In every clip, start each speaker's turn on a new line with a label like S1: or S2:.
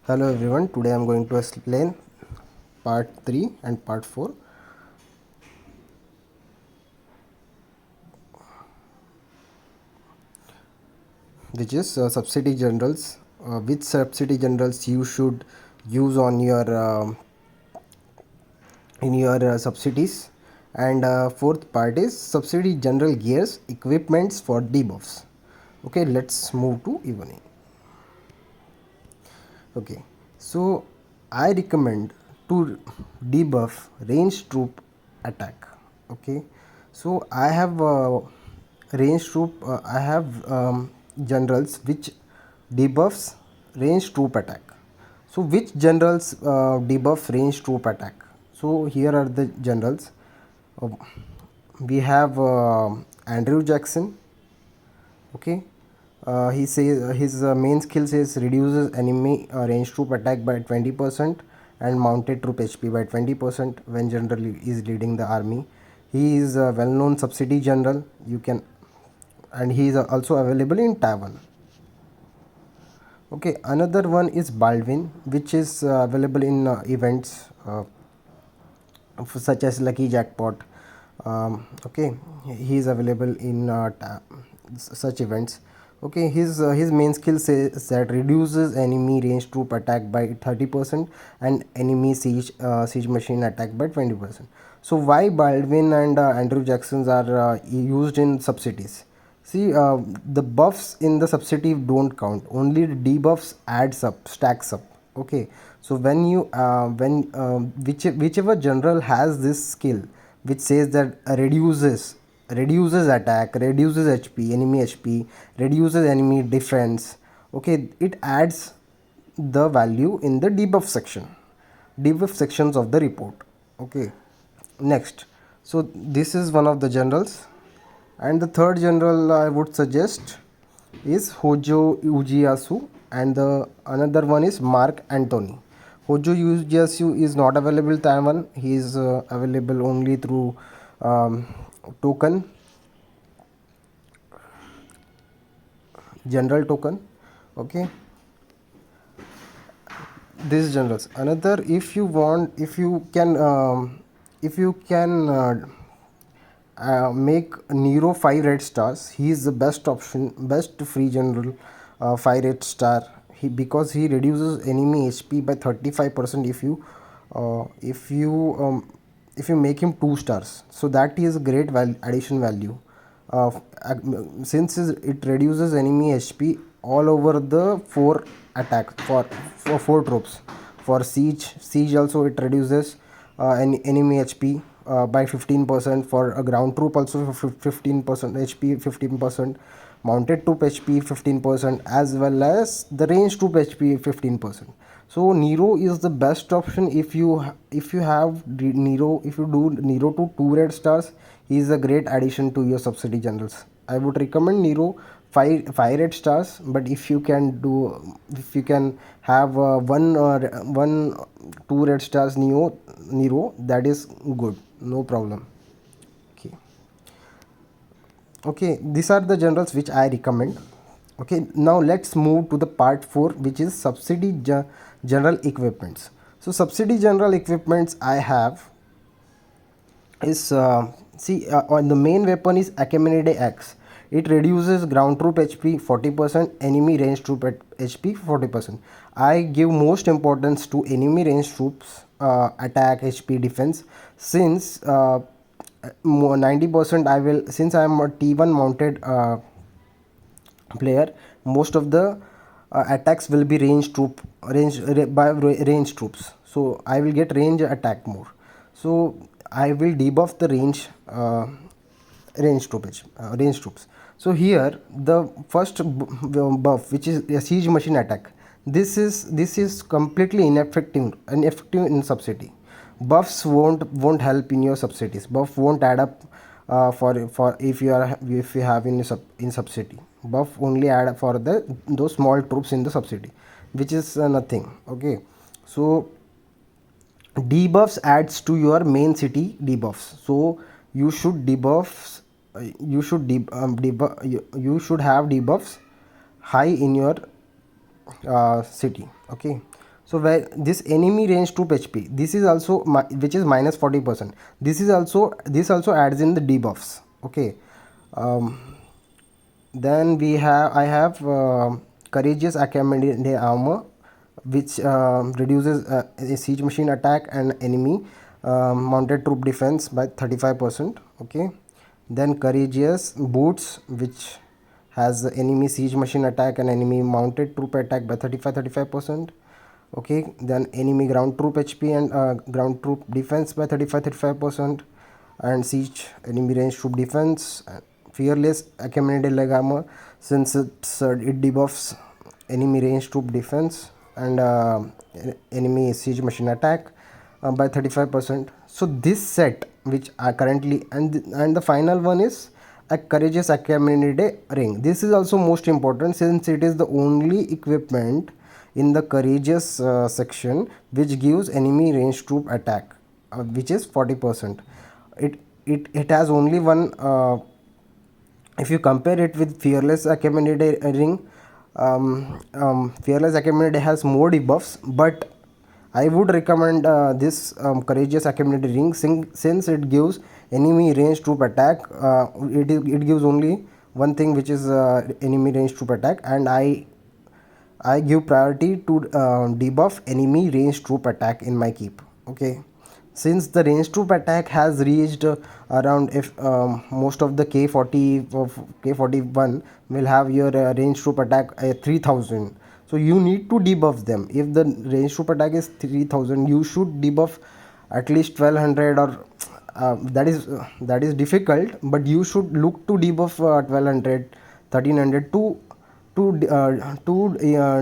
S1: Hello everyone, today I am going to explain part 3 and part 4, which is subsidy generals. Which subsidy generals you should use on your subsidies, and fourth part is subsidy general gears equipments for debuffs. Okay, let's move to Evony. Okay, so I recommend to debuff range troop attack. Okay, so I have range troop. I have generals which debuffs range troop attack. So which generals debuff range troop attack? So here are the generals. Uh, we have Andrew Jackson. Okay, he says his main skill says reduces enemy range troop attack by 20% and mounted troop HP by 20% when general is leading the army. He is a well-known subsidy general. You can, and he is also available in Taiwan. Okay, another one is Baldwin, which is available in events such as Lucky Jackpot. Okay, he is available in such events. Okay, his main skill says that reduces enemy range troop attack by 30% and enemy siege machine attack by 20%. So why Baldwin and Andrew Jacksons are used in subsidies? See, the buffs in the subsidy don't count. Only the debuffs adds up, stacks up. Okay, so when you whichever general has this skill, which says that reduces attack, reduces HP, enemy HP, reduces enemy defense. Okay, it adds the value in the debuff sections of the report. Okay, next, so this is one of the generals, and the third general I would suggest is Hojo Ujiyasu, and the another one is Mark Antony. Hojo Ujiyasu is not available in Taiwan. He is available only through token, general token. Okay, these generals. Another, if you want, if you can make Nero 5 red stars. He is the best option, best free general 5 red star. Because he reduces enemy HP by 35% uh, if you um, if you make him 2 stars. So that is a great addition value. Since it reduces enemy HP all over the 4 attack for 4 troops. For siege also it reduces enemy HP by 15%. For a ground troop also 15% HP, 15%. Mounted troop HP 15%, as well as the range troop HP 15%. So Nero is the best option if you have Nero. If you do Nero to 2 red stars, he is a great addition to your subsidy generals. I would recommend Nero 5 red stars, but if you can have one 2 red stars Nero, that is good, no problem. Okay, okay, these are the generals which I recommend. Okay, now let's move to the part 4, which is subsidy general equipments. So subsidy general equipments I have is on the main weapon is Achaemenid X. It reduces ground troop HP 40%, enemy range troop at HP 40%. I give most importance to enemy range troops attack HP defense, since 90% I will, since I am a T1 mounted player, most of the attacks will be range troops, so I will get range attack more. So I will debuff the range troops. So here the first buff, which is a siege machine attack, this is completely ineffective in subsidy. Buffs won't help in your subsidies. Buff won't add up for if you have in subsidy. Buff only add up for those small troops in the subsidy, which is nothing. Okay, so debuffs adds to your main city debuffs. So you should debuffs you should you should have debuffs high in your city. Okay, So where this enemy range troop HP, this is also which is minus 40%. This is also, this also adds in the debuffs. Okay. um, then we have, I have courageous accumulated armor, which reduces a siege machine attack and enemy mounted troop defense by 35%. Okay. Then courageous boots, which has the enemy siege machine attack and enemy mounted troop attack by 35%. Okay. Then enemy ground troop HP and ground troop defense by 35%, and siege enemy range troop defense. Fearless accumulated leg armor, since it debuffs enemy range troop defense and enemy siege machine attack by 35%. So this set which are currently, and the final one is a courageous accumulated ring. This is also most important, since it is the only equipment in the courageous section which gives enemy range troop attack, which is 40%. It has only one, if you compare it with fearless accumulated ring, fearless accumulated has more debuffs, but I would recommend this courageous accumulated ring, since it gives enemy range troop attack. It gives only one thing, which is enemy range troop attack, and I give priority to debuff enemy range troop attack in my keep. Okay. Since the range troop attack has reached around, if most of the K40 of K41 will have your range troop attack 3000, so you need to debuff them. If the range troop attack is 3000, you should debuff at least 1200, or that is difficult, but you should look to debuff 1200, 1300 to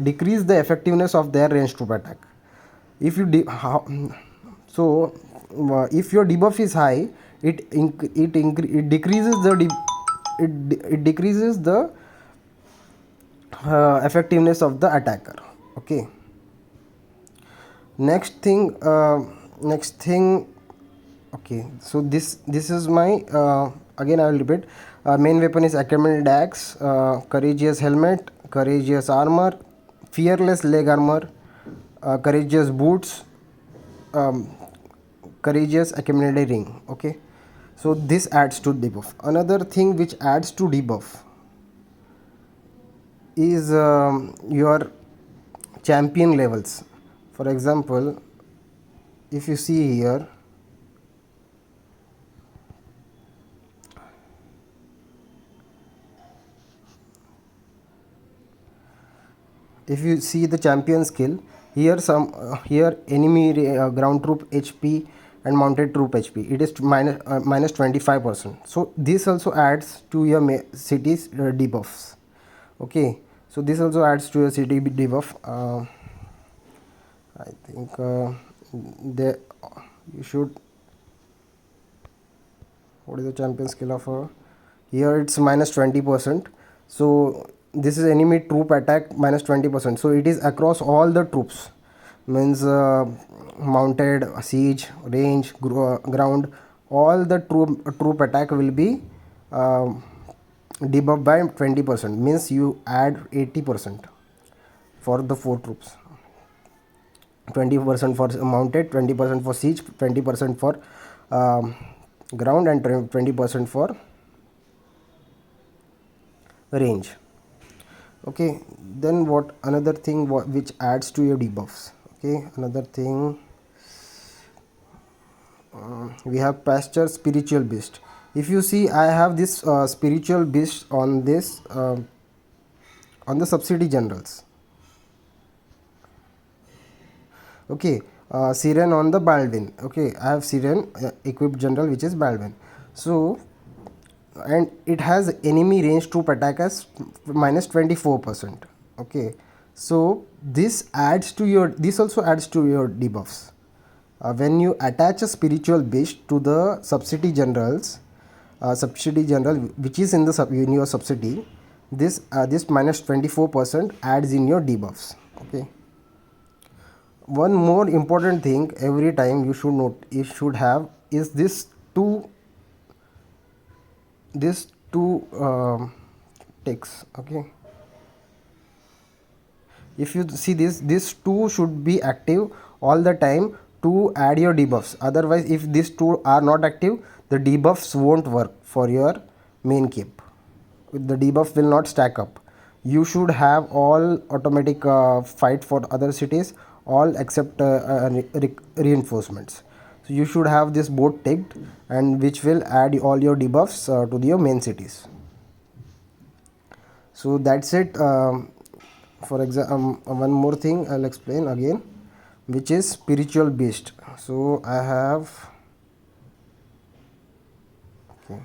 S1: decrease the effectiveness of their range troop attack. If you so if your debuff is high, it decreases the it decreases the effectiveness of the attacker. Okay. Next thing. Okay, so this is my again I will repeat. Main weapon is accumulated axe, courageous helmet, courageous armor, fearless leg armor, courageous boots, um, courageous accumulated ring. Okay, so this adds to debuff. Another thing which adds to debuff is your champion levels. For example, if you see here, if you see the champion skill, here here enemy ground troop HP and mounted troop HP, it is minus 25%. so this also adds to your city's debuffs. Okay, so this also adds to your city debuff. I think they you should, what is the champion skill of here, it's minus 20%. so this is enemy troop attack minus 20%, so it is across all the troops, means mounted, siege, range, ground, all the troop attack will be debuffed by 20%, means you add 80% for the 4 troops, 20% for mounted, 20% for siege, 20% for ground, and 20% for range. Okay, then what another thing which adds to your debuffs. Okay, another thing, we have pasture spiritual beast. If you see, I have this spiritual beast on this on the subsidy generals. Okay, Siren on the Baldwin. Okay, I have Siren equipped general, which is Baldwin. So, and it has enemy range troop attack as minus 24%. Okay, so this also adds to your debuffs. When you attach a spiritual beast to the subsidy generals, subsidy general which is in the in your subsidy, this minus 24% adds in your debuffs. Okay, one more important thing every time you should have is these two ticks. Okay, if you see this two should be active all the time to add your debuffs. Otherwise, if these two are not active, the debuffs won't work for your main cape. The debuff will not stack up. You should have all automatic fight for other cities, all except reinforcements. So you should have this both ticked, and which will add all your debuffs to your main cities. So that's it. For example, one more thing I'll explain again, which is spiritual beast. So I have, okay,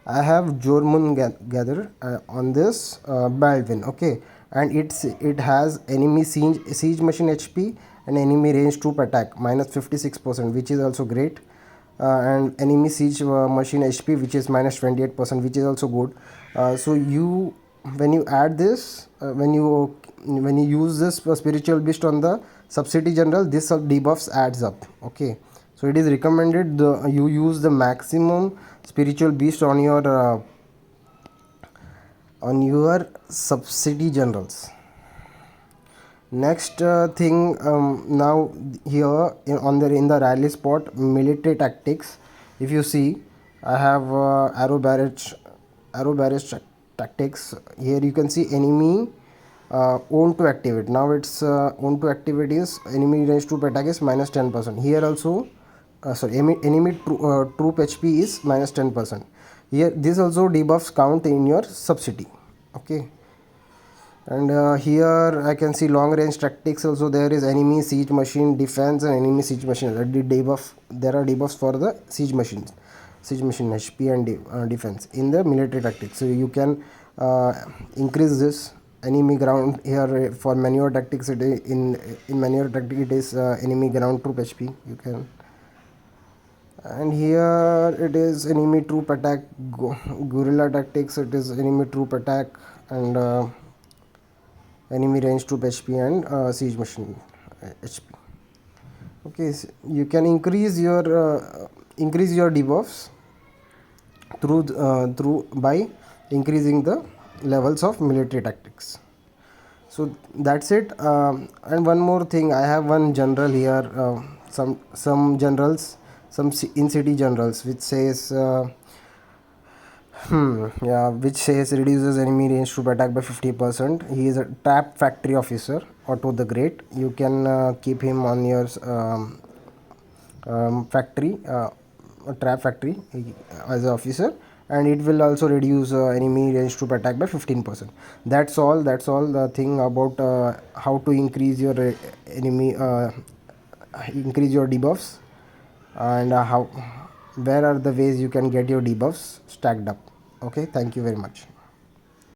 S1: I have Jormun gather on this Baldwin, okay, and it has enemy siege machine HP and enemy range troop attack minus 56%, which is also great, and enemy siege machine HP, which is minus 28%, which is also good. So you, when you add this, when you use this spiritual beast on the Subcity general, this debuffs adds up, okay. So it is recommended you use the maximum spiritual beast on your Subcity generals. Next thing, now here in the rally spot military tactics, if you see, I have arrow barrage tactics. Here you can see enemy own to activate. Now it's own to activate is enemy range troop attack is minus 10%. Here also, sorry, enemy troop HP is minus 10%. Here this also debuffs count in your Subcity, okay. And here I can see long range tactics also. There is enemy siege machine defense and enemy siege machine debuff. There are debuffs for the siege machine HP and defense in the military tactics. So you can increase this enemy ground. Here for maneuver tactics, in maneuver tactic it is enemy ground troop HP you can. And here it is enemy troop attack guerrilla tactics. It is enemy troop attack and enemy range troop HP and siege machine HP. Okay, so you can increase your debuffs through by increasing the levels of military tactics. So that's it. And one more thing, I have one general here, some generals, some in city generals, which says yeah, which says reduces enemy range troop attack by 50%. He is a trap factory officer, Otto the Great. You can keep him on your factory, trap factory as an officer, and it will also reduce enemy range troop attack by 15%. That's all the thing about how to increase your increase your debuffs, and where are the ways you can get your debuffs stacked up. Okay, thank you very much.